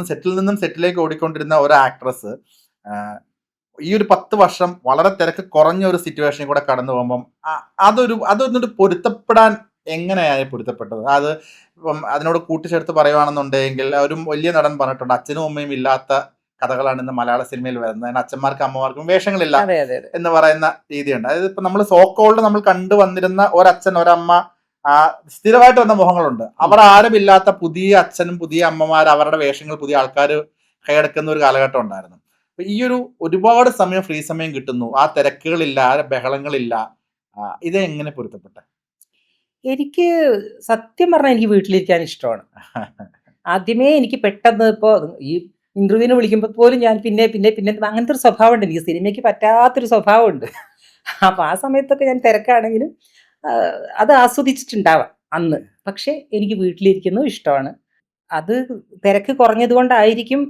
സെറ്റിൽ നിന്നും സെറ്റിലേക്ക് ഓടിക്കൊണ്ടിരുന്ന ഒരു ആക്ട്രസ് ഈ ഒരു 10 വർഷം വളരെ തിരക്ക് കുറഞ്ഞ ഒരു സിറ്റുവേഷനിൽ കൂടെ കടന്നു പോകുമ്പം അതൊന്നിട്ട് പൊരുത്തപ്പെടാൻ എങ്ങനെയാണ് പൊരുത്തപ്പെട്ടത്? അത് ഇപ്പം അതിനോട് കൂട്ടിച്ചേർത്ത് പറയുവാണെന്നുണ്ടെങ്കിൽ ഒരു വലിയ നടൻ പറഞ്ഞിട്ടുണ്ട്, അച്ഛനും അമ്മയും ഇല്ലാത്ത കഥകളാണ് ഇന്ന് മലയാള സിനിമയിൽ വരുന്നത്. അതിന് അച്ഛന്മാർക്കും അമ്മമാർക്കും വേഷങ്ങളില്ല അതെ അതെ അതെ എന്ന് പറയുന്ന രീതിയുണ്ട്. അതായത് ഇപ്പൊ നമ്മൾ സോക്കോൾഡ് നമ്മൾ കണ്ടുവന്നിരുന്ന ഒരച്ഛൻ ഒരമ്മ സ്ഥിരമായിട്ട് വന്ന മുഖങ്ങളുണ്ട്. അവർ ആരുമില്ലാത്ത പുതിയ അച്ഛനും പുതിയ അമ്മമാർ അവരുടെ വേഷങ്ങൾ പുതിയ ആൾക്കാർ കൈയടക്കുന്ന ഒരു കാലഘട്ടം ഉണ്ടായിരുന്നു. അപ്പൊ ഈ ഒരു ഒരുപാട് സമയം ഫ്രീ സമയം കിട്ടുന്നു, ആ തിരക്കുകളില്ല, ആ ബഹളങ്ങളില്ല. ഇത് എങ്ങനെ പൊരുത്തപ്പെട്ടെ? എനിക്ക് സത്യം പറഞ്ഞാൽ എനിക്ക് വീട്ടിലിരിക്കാൻ ഇഷ്ടമാണ്. ആദ്യമേ എനിക്ക് പെട്ടെന്ന് ഇപ്പോൾ ഈ ഇന്റർവ്യൂവിന് വിളിക്കുമ്പോൾ പോലും ഞാൻ പിന്നെ പിന്നെ പിന്നെ അങ്ങനത്തെ ഒരു സ്വഭാവമുണ്ട്. എനിക്ക് സിനിമയ്ക്ക് പറ്റാത്തൊരു സ്വഭാവമുണ്ട്. അപ്പം ആ സമയത്തൊക്കെ ഞാൻ തിരക്കാണെങ്കിലും അത് ആസ്വദിച്ചിട്ടുണ്ടാവാം അന്ന്. പക്ഷേ എനിക്ക് വീട്ടിലിരിക്കുന്നത് ഇഷ്ടമാണ്. അത് തിരക്ക് കുറഞ്ഞത് കൊണ്ടായിരിക്കും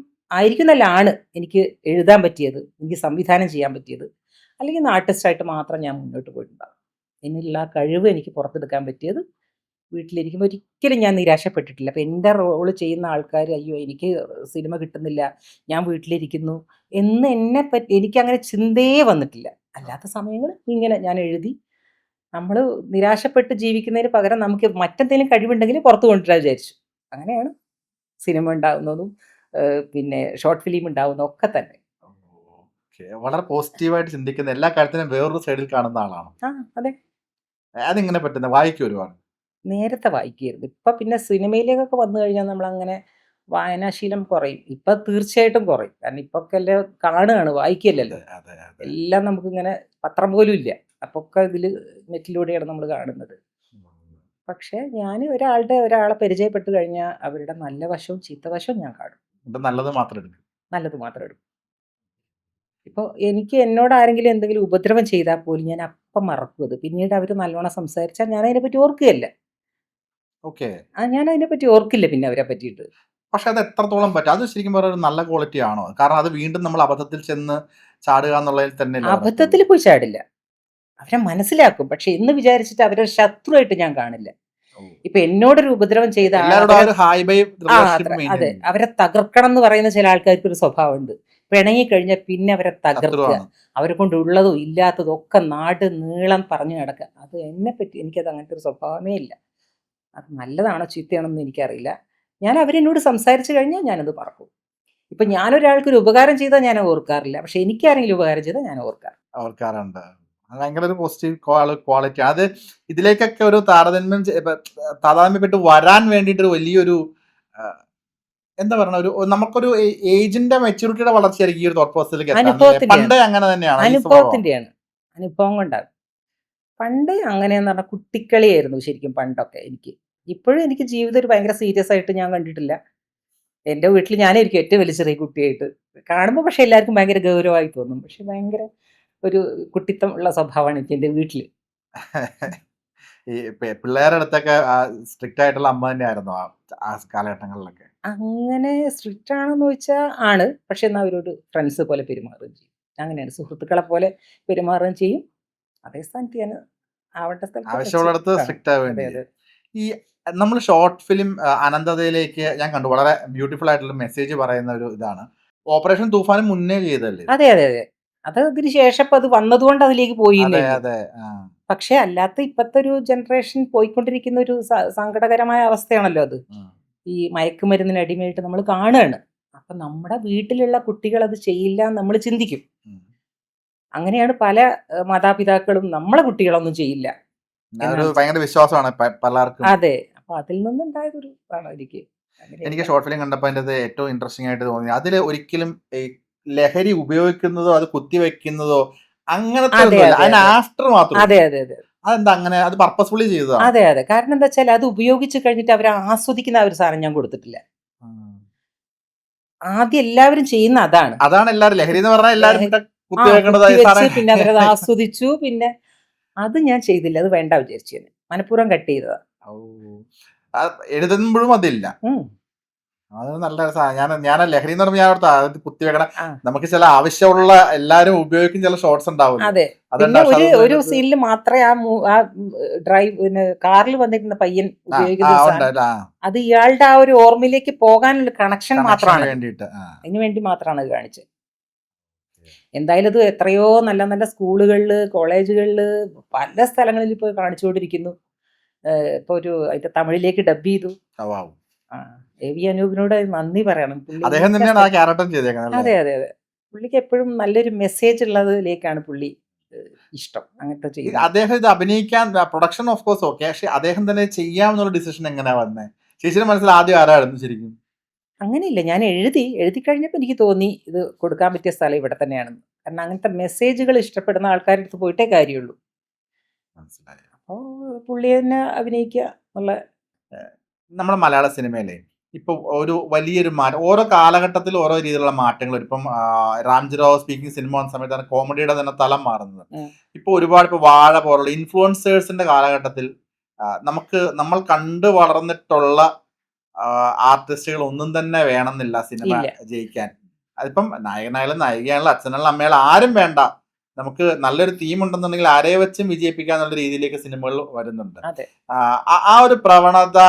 എന്നല്ല, ആണ് എനിക്ക് എഴുതാൻ പറ്റിയത്, എനിക്ക് സംവിധാനം ചെയ്യാൻ പറ്റിയത്. അല്ലെങ്കിൽ ആർട്ടിസ്റ്റായിട്ട് മാത്രം ഞാൻ മുന്നോട്ട് പോയിട്ടുണ്ടാകും. എന്നിലുള്ള ആ കഴിവ് എനിക്ക് പുറത്തെടുക്കാൻ പറ്റിയത് വീട്ടിലിരിക്കുമ്പോൾ ഒരിക്കലും ഞാൻ നിരാശപ്പെട്ടിട്ടില്ല. അപ്പം എൻ്റെ റോള് ചെയ്യുന്ന ആൾക്കാർ അയ്യോ എനിക്ക് സിനിമ കിട്ടുന്നില്ല, ഞാൻ വീട്ടിലിരിക്കുന്നു എന്ന് എനിക്കങ്ങനെ ചിന്തയേ വന്നിട്ടില്ല. അല്ലാത്ത സമയങ്ങൾ ഇങ്ങനെ ഞാൻ എഴുതി നമ്മൾ നിരാശപ്പെട്ട് ജീവിക്കുന്നതിന് പകരം നമുക്ക് മറ്റെന്തെങ്കിലും കഴിവുണ്ടെങ്കിൽ പുറത്ത് കൊണ്ടുവരാൻ വിചാരിച്ചു. അങ്ങനെയാണ് സിനിമ ഉണ്ടാകുന്നതും പിന്നെ ഷോർട്ട് ഫിലിം ഉണ്ടാകുന്നതും ഒക്കെ തന്നെ. വളരെ പോസിറ്റീവായിട്ട് ചിന്തിക്കുന്ന, എല്ലാ കാര്യത്തിനും വേറൊരു സൈഡിൽ കാണുന്ന ആളാണ്. അതെ. അതിങ്ങനെ പറ്റുന്നത് വായിക്കും ഒരുപാട്. നേരത്തെ വായിക്കുകയായിരുന്നു. ഇപ്പം പിന്നെ സിനിമയിലേക്കൊക്കെ വന്നു കഴിഞ്ഞാൽ നമ്മളങ്ങനെ വായനാശീലം കുറയും. ഇപ്പം തീർച്ചയായിട്ടും കുറയും. കാരണം ഇപ്പൊക്കെ എല്ലാം കാണുകയാണ്, വായിക്കുകയല്ലല്ലോ. എല്ലാം നമുക്കിങ്ങനെ പത്രം പോലും ഇല്ല. അപ്പൊക്കെ ഇതിൽ നെറ്റിലൂടെയാണ് നമ്മൾ കാണുന്നത്. പക്ഷേ ഞാൻ ഒരാളെ പരിചയപ്പെട്ട് കഴിഞ്ഞാൽ അവരുടെ നല്ല വശവും ചീത്ത വശവും ഞാൻ കാണും. നല്ലത് മാത്രം എടുക്കും. നല്ലത് മാത്രം എടുക്കും. ഇപ്പോൾ എനിക്ക് എന്നോട് ആരെങ്കിലും എന്തെങ്കിലും ഉപദ്രവം ചെയ്താൽ പോലും ഞാൻ അപ്പം മറക്കും അത്. പിന്നീട് അവർ നല്ലോണം സംസാരിച്ചാൽ ഞാൻ അതിനെപ്പറ്റി ഓർക്കുകയല്ല. ഓക്കെ. ഞാൻ അതിനെപ്പറ്റി ഓർക്കില്ല പിന്നെ അവരെ പറ്റിയിട്ട്. പക്ഷെ അത് എത്രത്തോളം പറ്റും? അത് ശരിക്കും പറഞ്ഞാൽ ഒരു നല്ല ക്വാളിറ്റി ആണോ? കാരണം അത് വീണ്ടും നമ്മൾ അബദ്ധത്തിൽ ചെന്ന് ചാടുക എന്നുള്ളതിൽ തന്നെ അബദ്ധത്തിൽ പോയി ചാടില്ല. അവരെ മനസ്സിലാക്കും. പക്ഷെ എന്ന് വിചാരിച്ചിട്ട് അവരെ ശത്രുവായിട്ട് ഞാൻ കാണില്ല. ഇപ്പൊ എന്നോടൊരു ഉപദ്രവം ചെയ്ത അതെ, അവരെ തകർക്കണം എന്ന് പറയുന്ന ചില ആൾക്കാർക്ക് ഒരു സ്വഭാവമുണ്ട്. പിണങ്ങി കഴിഞ്ഞാൽ പിന്നെ അവരെ തകർക്കുക, അവരെ കൊണ്ട് ഉള്ളതും ഇല്ലാത്തതും ഒക്കെ നാട് നീളം പറഞ്ഞു നടക്കുക. അത് എന്നെപ്പറ്റി എനിക്കത് അങ്ങനത്തെ ഒരു സ്വഭാവമേ ഇല്ല. അത് നല്ലതാണോ ചീത്തയാണോന്ന് എനിക്കറിയില്ല. ഞാൻ അവരെന്നോട് സംസാരിച്ചു കഴിഞ്ഞാൽ ഞാനത് പറക്കും. ഇപ്പൊ ഞാനൊരാൾക്കൊരു ഉപകാരം ചെയ്താൽ ഞാൻ ഓർക്കാറില്ല. പക്ഷെ എനിക്കാരെങ്കിലും ഉപകാരം ചെയ്താൽ ഞാൻ ഓർക്കാറുണ്ട്. ഭയങ്കര ഒരു പോസിറ്റീവ് ക്വാളിറ്റി. അത് ഇതിലേക്കൊക്കെ ഒരു താരതമ്യപ്പെട്ട് വരാൻ വേണ്ടിയിട്ട് ഒരു വലിയൊരു എന്താ പറയുക, ഒരു നമുക്കൊരു ഏജിന്റെ മെച്യൂരിറ്റിയുടെ വളർച്ചയായിരിക്കും ഈ ഒരു തോട്ട് പ്രോസസ്സിലേക്ക്. പണ്ടേ അങ്ങനെ തന്നെയാണ്. അനുഭവത്തിന്റെയാണ്, അനുഭവം കൊണ്ടാണ്. പണ്ട് അങ്ങനെയെന്ന് പറഞ്ഞാൽ കുട്ടിക്കളിയായിരുന്നു ശരിക്കും പണ്ടൊക്കെ എനിക്ക്. ഇപ്പോഴും എനിക്ക് ജീവിതം ഒരു ഭയങ്കര സീരിയസ് ആയിട്ട് ഞാൻ കണ്ടിട്ടില്ല. എൻ്റെ വീട്ടിൽ ഞാനായിരിക്കും ഏറ്റവും വലിയ ചെറിയ കുട്ടിയായിട്ട് കാണുമ്പോൾ. പക്ഷെ എല്ലാവർക്കും ഭയങ്കര ഗൗരവമായി തോന്നും. പക്ഷെ ഭയങ്കര ഒരു കുട്ടിത്തം ഉള്ള സ്വഭാവമാണ് എനിക്ക് എൻ്റെ വീട്ടിൽ. ഈ പിള്ളേരുടെ അടുത്തൊക്കെ സ്ട്രിക്റ്റ് ആയിട്ടുള്ള അമ്മ തന്നെയായിരുന്നു ആ കാലഘട്ടങ്ങളിലൊക്കെ? അങ്ങനെ സ്ട്രിക്റ്റ് ആണെന്ന് ചോദിച്ചാൽ ആണ്. പക്ഷെ എന്നാൽ അവരോട് ഫ്രണ്ട്സ് പോലെ പെരുമാറുകയും ചെയ്യും. അങ്ങനെയാണ്, സുഹൃത്തുക്കളെ പോലെ പെരുമാറുകയും ചെയ്യും. അതേ സ്ഥാനത്ത് ഞാൻ ആവശ്യമുള്ളിടത്ത് സ്ട്രിക്റ്റ് ആവേണ്ടി. ഈ നമ്മൾ ഷോർട്ട് ഫിലിം അനന്തതയിലേക്ക് ഞാൻ കണ്ടു, വളരെ ബ്യൂട്ടിഫുൾ ആയിട്ടുള്ള മെസ്സേജ് പറയുന്ന ഒരു ഇതാണ്. ഓപ്പറേഷൻ തൂഫാന് മുന്നേ ചെയ്തല്ലേ? അതെ അതെ അതെ. അത് അതിന് ശേഷം അത് വന്നതുകൊണ്ട് അതിലേക്ക് പോയി. പക്ഷെ അല്ലാത്ത ഇപ്പത്തെ ഒരു ജനറേഷൻ പോയിക്കൊണ്ടിരിക്കുന്ന ഒരു സങ്കടകരമായ അവസ്ഥയാണല്ലോ അത്. ഈ മയക്കുമരുന്നിന് അടിമയായിട്ട് നമ്മൾ കാണുകയാണ്. അപ്പൊ നമ്മുടെ വീട്ടിലുള്ള കുട്ടികൾ അത് ചെയ്യില്ല എന്ന് നമ്മൾ ചിന്തിക്കും. അങ്ങനെയാണ് പല മാതാപിതാക്കളും നമ്മളെ കുട്ടികളൊന്നും ചെയ്യില്ല. ഭയങ്കര വിശ്വാസമാണ് പലർക്കും. അതെ. അപ്പൊ അതിൽ നിന്നുണ്ടായതൊരു ഇതാണ് എനിക്ക്. എനിക്ക് ഷോർട്ട് ഫിലിം കണ്ടപ്പോൾ അതിൻ്റെ ഏറ്റവും ഇൻട്രസ്റ്റിംഗ് ആയിട്ട് തോന്നി, അതിൽ ഒരിക്കലും ലഹരി ഉപയോഗിക്കുന്നതോ അത് കുത്തിവെക്കുന്നതോ അങ്ങനത്തെ ആഫ്റ്റർ മാത്രം. അതെ അതെ അതെ. അതെന്താ അങ്ങനെ? അത് പർപ്പസ്ഫുള്ളി ചെയ്തതാണ്. അതെ അതെ. കാരണം എന്താ വെച്ചാൽ അത് ഉപയോഗിച്ച് കഴിഞ്ഞിട്ട് അവർ ആസ്വദിക്കുന്ന ആ ഒരു സാധനം ഞാൻ കൊടുത്തിട്ടില്ല. ആദ്യം എല്ലാവരും ചെയ്യുന്ന അതാണ് എല്ലാവരും ലഹരി എന്ന് പറഞ്ഞാൽ എല്ലാവരും പിന്നെ അവരത് ആസ്വദിച്ചു. പിന്നെ അത് ഞാൻ ചെയ്തില്ല. അത് വേണ്ട വിചാരിച്ചു. മനഃപൂർവ്വം കട്ട് ചെയ്തതാ. എഴുതുമ്പോഴും അതില്ല. അത് നല്ല ഞാൻ ലഹരി എന്ന് പറയുമ്പോൾ ഞാൻ ഓർത്താ അത് കുത്തിവെക്കണം. ആ നമുക്ക് ചില ആവശ്യമുള്ള എല്ലാരും ഉപയോഗിക്കും ചില ഷോർട്സ് ഉണ്ടാവുമല്ലോ. അതെ. അതുകൊണ്ട് പിന്നെ പക്ഷെ ഒരു അതൊന്നും ഒരു അതിനകത്ത് സീനിൽ മാത്രമേ ആ ഡ്രൈവ് പിന്നെ കാറിൽ വന്നിരുന്ന പയ്യൻ ഉപയോഗിക്കുന്ന ഒരു സാധനം, ഉണ്ട് അത് ഇയാളുടെ ആ ഒരു ഓർമ്മയിലേക്ക് പോകാനുള്ള കണക്ഷൻ കണക്ഷന് മാത്രമാണ്, വേണ്ടിയിട്ട്. അതിന് വേണ്ടി മാത്രമാണ് അത് കാണിച്ചത്. എന്തായാലും ഇത് എത്രയോ നല്ല നല്ല സ്കൂളുകളിൽ, കോളേജുകളിൽ, പല സ്ഥലങ്ങളിൽ ഇപ്പോൾ കാണിച്ചുകൊണ്ടിരിക്കുന്നു. ഇപ്പോൾ ഒരു അതിന്റെ തമിഴിലേക്ക് ഡബ് ചെയ്തു. വാവ്. ആ എ.വി. അനൂപിനോട് നന്ദി പറയണം. പുള്ളി അദ്ദേഹം എല്ലാ തന്നെയാണ് ആ സ്ഥലത്തും, ക്യാരക്ടർ ചെയ്തേക്കുന്നത് അല്ലേ? അതെ അതെ അതെ, പുള്ളിക്ക് എപ്പോഴും നല്ലൊരു മെസ്സേജ് ഉള്ളതിലേക്കാണ് പുള്ളി ഇഷ്ടം അങ്ങനത്തെ ചെയ്യുന്നത്. അദ്ദേഹം ഇത് അഭിനയിക്കാൻ പ്രൊഡക്ഷൻ ഓഫ് കോഴ്സ് ഓക്കെ, പക്ഷെ അദ്ദേഹം തന്നെ ചെയ്യാമെന്നുള്ള ഡിസിഷൻ എങ്ങനെയാ വന്നത്? ചേച്ചിയുടെ മനസ്സിൽ ആദ്യം ആരായിരുന്നു ശരിക്കും? അങ്ങനെയില്ല, ഞാൻ എഴുതി കഴിഞ്ഞപ്പോൾ എനിക്ക് തോന്നി ഇത് കൊടുക്കാൻ പറ്റിയ സ്ഥലം ഇവിടെ തന്നെയാണെന്ന്. കാരണം അങ്ങനത്തെ മെസ്സേജുകൾ ഇഷ്ടപ്പെടുന്ന ആൾക്കാരുടെ അടുത്ത് പോയിട്ടേ കാര്യമുള്ളൂ. മനസ്സിലായി. അപ്പോൾ പുള്ളി തന്നെ അഭിനയിക്കുക എന്നുള്ള. നമ്മുടെ മലയാള സിനിമയിലെ ഇപ്പൊ ഒരു വലിയൊരു മാറ്റം, ഓരോ കാലഘട്ടത്തിൽ ഓരോ രീതിയിലുള്ള മാറ്റങ്ങൾ വരും. ഇപ്പം രാംജിറാവ് സ്പീക്കിംഗ് സിനിമ വന്ന സമയത്താണ് കോമഡിയുടെ തന്നെ തലം മാറുന്നത്. ഇപ്പൊ ഒരുപാട് ഇപ്പൊ വാഴ പോലുള്ള ഇൻഫ്ലുവൻസേഴ്സിന്റെ കാലഘട്ടത്തിൽ നമ്മൾ കണ്ടു വളർന്നിട്ടുള്ള ആർട്ടിസ്റ്റുകൾ ഒന്നും തന്നെ വേണമെന്നില്ല സിനിമ ഇല്ല. ജയിക്കാൻ. അതിപ്പം നായകനായാലും നായികയായാലും അച്ഛനായാലും അമ്മയായാലും ആരും വേണ്ട, നമുക്ക് നല്ലൊരു തീം ഉണ്ടെന്നുണ്ടെങ്കിൽ ആരെയെ വെച്ചും വിജയിപ്പിക്കാന്നുള്ള രീതിയിലേക്ക് സിനിമകൾ വരുന്നുണ്ട്. അതെ. ആ ഒരു പ്രവണത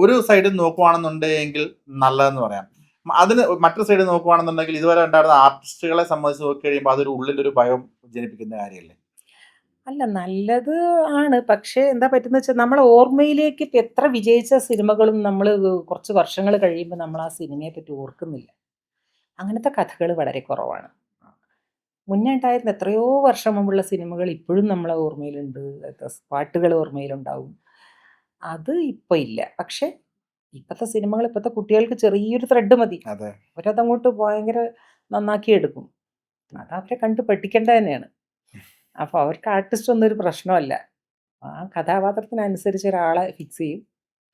ഒരു സൈഡിൽ നോക്കുവാണെന്നുണ്ടെങ്കിൽ നല്ലതെന്ന് പറയാം. അതിന് മറ്റൊരു സൈഡിൽ നോക്കുവാണെന്നുണ്ടെങ്കിൽ ഇതുവരെ ഉണ്ടായിരുന്ന ആർട്ടിസ്റ്റുകളെ സംബന്ധിച്ച് നോക്കി കഴിയുമ്പോൾ അതൊരു ഉള്ളിലൊരു ഭയം ജനിപ്പിക്കുന്ന കാര്യമല്ലേ? അല്ല, നല്ലത് ആണ്. പക്ഷേ എന്താ പറ്റുന്ന വെച്ചാൽ നമ്മളെ ഓർമ്മയിലേക്ക് ഇപ്പം എത്ര വിജയിച്ച സിനിമകളും നമ്മൾ കുറച്ച് വർഷങ്ങൾ കഴിയുമ്പോൾ നമ്മൾ ആ സിനിമയെ പറ്റി ഓർക്കുന്നില്ല. അങ്ങനത്തെ കഥകൾ വളരെ കുറവാണ്. മുന്നേ ഉണ്ടായിരുന്ന എത്രയോ വർഷം മുമ്പുള്ള സിനിമകൾ ഇപ്പോഴും നമ്മളെ ഓർമ്മയിലുണ്ട്, പാട്ടുകൾ ഓർമ്മയിലുണ്ടാവും. അത് ഇപ്പോൾ ഇല്ല. പക്ഷേ ഇപ്പോഴത്തെ സിനിമകൾ, ഇപ്പോഴത്തെ കുട്ടികൾക്ക് ചെറിയൊരു ത്രെഡ് മതി, അതെ. അവരതങ്ങോട്ട് ഭയങ്കര നന്നാക്കി എടുക്കും. അത് അവരെ കണ്ട് പഠിക്കേണ്ടത് തന്നെയാണ്. അപ്പോൾ അവർക്ക് ആർട്ടിസ്റ്റ് ഒന്നും ഒരു പ്രശ്നമല്ല. ആ കഥാപാത്രത്തിനനുസരിച്ച് ഒരാളെ ഫിക്സ് ചെയ്യും,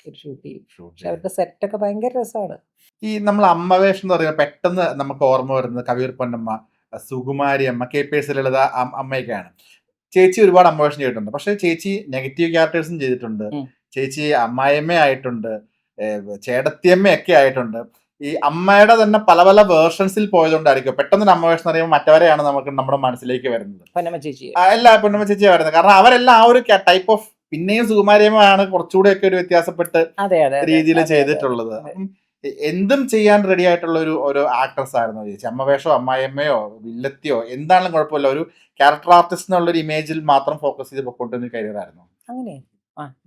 ഒരു ഷൂട്ട് ചെയ്യും. പക്ഷെ അവരുടെ സെറ്റൊക്കെ ഭയങ്കര രസമാണ്. ഈ നമ്മൾ അമ്മവേഷം എന്ന് പറയുന്നത് പെട്ടെന്ന് നമുക്ക് ഓർമ്മ വരുന്നത് കവിയൂർ പൊന്നമ്മ, സുകുമാരി അമ്മ, KPS ലളിത അമ്മയൊക്കെയാണ്. ചേച്ചി ഒരുപാട് അമ്മവേഷം ചെയ്തിട്ടുണ്ട്. പക്ഷെ ചേച്ചി നെഗറ്റീവ് ക്യാരക്ടേഴ്സും ചെയ്തിട്ടുണ്ട്. ചേച്ചി അമ്മായിയമ്മ ആയിട്ടുണ്ട്, ചേടത്തിയമ്മയൊക്കെ ആയിട്ടുണ്ട്. ഈ അമ്മയുടെ തന്നെ പല പല വേർഷൻസിൽ പോയതുകൊണ്ടായിരിക്കും പെട്ടെന്ന് അമ്മവേഷം എന്ന് പറയുമ്പോൾ മറ്റവരെയാണ് നമുക്ക് നമ്മുടെ മനസ്സിലേക്ക് വരുന്നത്. പൊന്നമ്മ ചേച്ചി, എല്ലാ പൊന്നമ്മ ചേച്ചിയാണ് വരുന്നത്. കാരണം അവരെല്ലാം ആ ഒരു ടൈപ്പ് ഓഫ്, പിന്നെയും സുകുമാരിയമ്മയാണ് കുറച്ചുകൂടെയൊക്കെ ഒരു വ്യത്യാസപ്പെട്ട് രീതിയിൽ ചെയ്തിട്ടുള്ളത്. എന്തും ചെയ്യാൻ റെഡി ആയിട്ടുള്ള ഒരു ആക്ട്രസ് ആയിരുന്നു ചേച്ചി. അമ്മവേഷോ അമ്മായിയമ്മയോ വില്ലത്തിയോ എന്താണെങ്കിലും കുഴപ്പമില്ല, ഒരു ക്യാരക്ടർ ആർട്ടിസ്റ്റ് എന്നുള്ള ഒരു ഇമേജിൽ മാത്രം ഫോക്കസ് ചെയ്ത് പൊക്കൊണ്ടിരുന്ന കരിയർ ആയിരുന്നു. അങ്ങനെ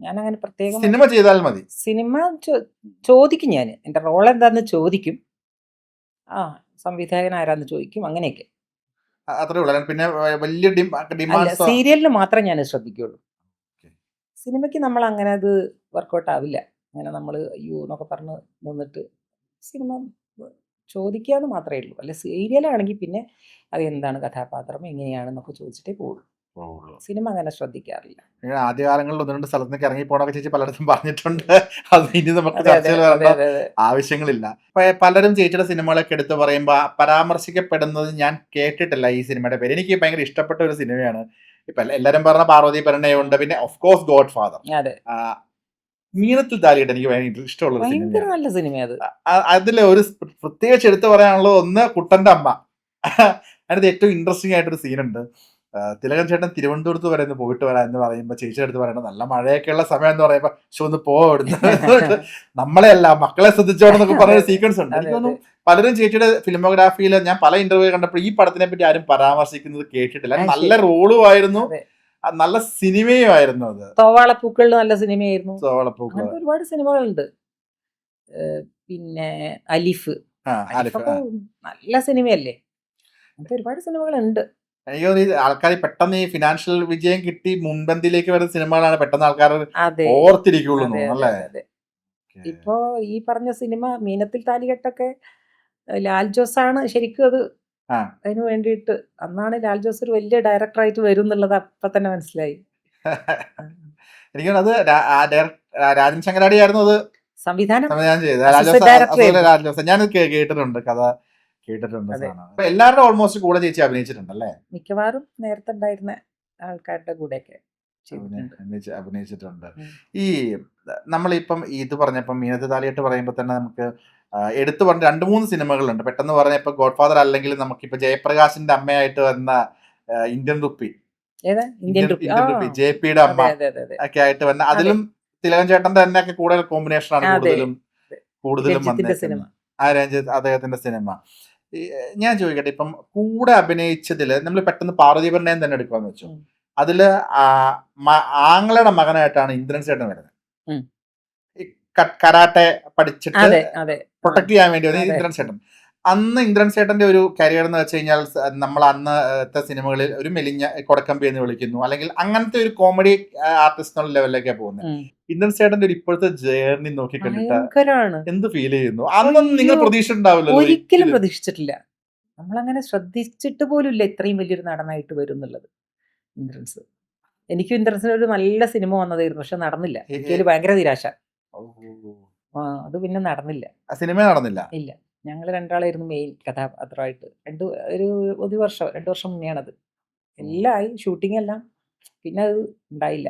ഞാനങ്ങനെ പ്രത്യേകം സിനിമ ചെയ്താൽ മതി. സിനിമ ചോദിക്കും, ഞാൻ എൻ്റെ റോൾ എന്താന്ന് ചോദിക്കും, സംവിധായകൻ ആരാന്ന് ചോദിക്കും, അങ്ങനെയൊക്കെ. അത്രേ ഉള്ളൂ. പിന്നെ വലിയ ഡിമാൻഡ് സീരിയലിന് മാത്രമേ ഞാൻ ശ്രദ്ധിക്കുള്ളൂ. സിനിമയ്ക്ക് നമ്മൾ അങ്ങനെ അത് വർക്കൗട്ട് ആവില്ല. അങ്ങനെ നമ്മൾ അയ്യോ എന്നൊക്കെ പറഞ്ഞ് നിന്നിട്ട് സിനിമ ചോദിക്കാന്ന് മാത്രമേ ഉള്ളൂ. അല്ല, സീരിയലാണെങ്കിൽ പിന്നെ അത് എന്താണ് കഥാപാത്രം എങ്ങനെയാണെന്നൊക്കെ ചോദിച്ചിട്ടേ പോകുള്ളൂ. സിനിമ അങ്ങനെ ശ്രദ്ധിക്കാറില്ല. ആദ്യകാലങ്ങളിൽ ഒന്ന് രണ്ട് സ്ഥലത്തേക്ക് ഇറങ്ങി പോണൊക്കെ ചേച്ചി പലയിടത്തും പറഞ്ഞിട്ടുണ്ട്. അത് ഇനി നമുക്ക് ചർച്ചയിൽ വരേണ്ട ആവശ്യങ്ങളില്ല. പലരും ചേച്ചിയുടെ സിനിമകളൊക്കെ എടുത്ത് പറയുമ്പോൾ പരാമർശിക്കപ്പെടുന്നത് ഞാൻ കേട്ടിട്ടില്ല ഈ സിനിമയുടെ പേര്. എനിക്ക് ഭയങ്കര ഇഷ്ടപ്പെട്ട ഒരു സിനിമയാണ്. ഇപ്പൊ എല്ലാരും പറഞ്ഞ പാർവതി പരിണയമുണ്ട്, പിന്നെ ഓഫ് കോഴ്സ് ഗോഡ് ഫാദർ. മീനത്തിൽ താലിയിട്ട് എനിക്ക് ഭയങ്കര ഇഷ്ടമുള്ള സിനിമയാണ്. നല്ല സിനിമ. അതിൽ ഒരു പ്രത്യേകിച്ച് എടുത്തു പറയാനുള്ളത് ഒന്ന് കുട്ടന്റെ അമ്മ. അതിനകത്ത് ഏറ്റവും ഇൻട്രസ്റ്റിംഗ് ആയിട്ടൊരു സീനുണ്ട്. തിലകൻ ചേട്ടൻ തിരുവനന്തപുരത്ത് വരെ ഒന്ന് പോയിട്ട് വരാം എന്ന് പറയുമ്പോൾ ചേച്ചിയുടെ അടുത്ത് പറയണം നല്ല മഴയൊക്കെയുള്ള സമയം എന്ന് പറയുമ്പോൾ ഒന്ന് പോടുന്നു, നമ്മളെ അല്ല മക്കളെ ശ്രദ്ധിച്ചോടെന്നൊക്കെ പറഞ്ഞൊരു സീക്വൻസ് ഉണ്ട്. എനിക്ക് തോന്നുന്നു പലരും ചേച്ചിയുടെ ഫിലിമോഗ്രാഫിയിൽ ഞാൻ പല ഇന്റർവ്യൂ കണ്ടപ്പോൾ ഈ പടത്തിനെ പറ്റി ആരും പരാമർശിക്കുന്നത് കേട്ടിട്ടില്ല. നല്ല റോളും ആയിരുന്നു, നല്ല സിനിമയും ആയിരുന്നു. അത് തോവാളപ്പൂക്കളിൽ നല്ല സിനിമയായിരുന്നു. തോവാളപ്പൂക്കൾ ഒരുപാട് സിനിമകളുണ്ട്. പിന്നെ അലിഫ് നല്ല സിനിമയല്ലേ. അങ്ങനത്തെ ഒരുപാട് സിനിമകളുണ്ട്. എനിക്ക് തോന്നുന്നു ആൾക്കാർ പെട്ടെന്ന് ഈ ഫിനാൻഷ്യൽ വിജയം കിട്ടി മുൻപന്തിയിലേക്ക് വരുന്ന സിനിമകളാണ് പെട്ടെന്ന് ആൾക്കാർ ഓർത്തിരിക്കുള്ളൂ അല്ലേ. ഇപ്പോ ഈ പറഞ്ഞ സിനിമ മീനത്തിൽ താലികെട്ടൊക്കെ ലാൽ ജോസാണ് ശരിക്കും അത് അതിനു വേണ്ടിയിട്ട്. അന്നാണ് ലാൽ ജോസ് ഒരു വലിയ ഡയറക്ടറായിട്ട് വരും എന്നുള്ളത് അപ്പൊ തന്നെ മനസ്സിലായി. എനിക്ക് അത് രാജൻ ശങ്കരാടി ആയിരുന്നു അത് സംവിധാനം ചെയ്തത്. ഞാൻ കേട്ടിട്ടുണ്ട്, കഥ കേട്ടിട്ടുണ്ട്. എല്ലാവരുടെ ഓൾമോസ്റ്റ് കൂടെ ചേച്ചി അഭിനയിച്ചിട്ടുണ്ടല്ലേ? മിക്കവാറും നേരത്തെ ഉണ്ടായിരുന്ന ആൾക്കാരുടെ കൂടെയൊക്കെ അഭിനയിച്ചിട്ടുണ്ട്. ഈ നമ്മളിപ്പം ഇത് പറഞ്ഞപ്പം മീനത്ത് താലികെട്ട് പറയുമ്പോൾ തന്നെ നമുക്ക് എടുത്തു പറഞ്ഞ 2-3 സിനിമകളുണ്ട്. പെട്ടെന്ന് പറഞ്ഞ ഇപ്പൊ ഗോഡ് ഫാദർ അല്ലെങ്കിൽ നമുക്കിപ്പോ ജയപ്രകാശിന്റെ അമ്മയായിട്ട് വന്ന ഇന്ത്യൻ റുപ്പി ഏതാ ഇന്ത്യൻ റുപ്പി? ആ ഇന്ത്യൻ റുപ്പി JP-യുടെ അമ്മ അതെ അതെ അതെ അതെ ഒക്കെ ആയിട്ട് വന്ന അതെ അതിലും തിലകൻ ചേട്ടന്റെ തന്നെ ഒക്കെ കൂടുതൽ കോമ്പിനേഷൻ ആണ് അതെ കൂടുതലും രഞ്ജിത്തിന്റെ സിനിമ. വന്നേക്കുന്നത്. ആ രഞ്ജിത്ത് അദ്ദേഹത്തിന്റെ സിനിമ. ഈ, ഞാൻ ചോദിക്കട്ടെ, ഇപ്പം കൂടെ അഭിനയിച്ചതില് നമ്മൾ പെട്ടെന്ന് പാർവതീപരനെയും തന്നെ എടുക്കാന്ന് വെച്ചു. ഉം. അതില് ആങ്ങളുടെ മകനായിട്ടാണ് ഇന്ദ്രൻ ചേട്ടൻ വരുന്നത്. ഉം. ഈ കരാട്ടെ പഠിച്ചിട്ട് അതെ അതെ പ്രൊട്ടക്ട് ചെയ്യാൻ വേണ്ടി വന്നത് അതെ. ഇന്ദ്രൻ ചേട്ടൻ. അന്ന് ഇന്ദ്രൻ ചേട്ടന്റെ ഒരു കരിയർ എന്ന് വെച്ച് കഴിഞ്ഞാൽ നമ്മൾ അന്നത്തെ സിനിമകളിൽ ഒരു മെലിഞ്ഞ കൊടക്കമ്പി എന്ന് വിളിക്കുന്നു, അല്ലെങ്കിൽ അങ്ങനത്തെ ഒരു കോമഡി ആർട്ടിസ്റ്റ് എന്നുള്ള ലെവലിലേക്കാണ് പോകുന്നത്. ഉം. ഇന്ദ്രൻ ചേട്ടന്റെ ഒരു ഇപ്പോഴത്തെ ജേർണി നോക്കി കണ്ടിട്ട് ഭയങ്കരാണ്. എന്ത് ഫീൽ ചെയ്യുന്നു? അന്നൊന്നും നിങ്ങൾ അയ്യോ, പ്രതീക്ഷ ഉണ്ടാവില്ലല്ലോ ഒരിക്കലും പ്രതീക്ഷിച്ചിട്ടില്ല. നമ്മളങ്ങനെ ശ്രദ്ധിച്ചിട്ട് പോലും ഇല്ല ഇത്രയും വലിയൊരു നടനായിട്ട് വരും എന്നുള്ളത്. ഇന്ദ്രൻസ്, എനിക്കും ഇന്ദ്രൻസിന് ഒരു നല്ല സിനിമ വന്നതായിരുന്നു, പക്ഷെ നടന്നില്ല. എനിക്ക് ഭയങ്കര നിരാശ. അത് പിന്നെ നടന്നില്ല. ആ സിനിമ നടന്നില്ല. ഇല്ല, ഞങ്ങൾ രണ്ടാളായിരുന്നു മെയിൻ കഥാപാത്രമായിട്ട്. ഒരു 2 വർഷം മുന്നെയാണത്. എല്ലാം ആയി, ഷൂട്ടിംഗ് എല്ലാം, പിന്നെ അത് ഉണ്ടായില്ല.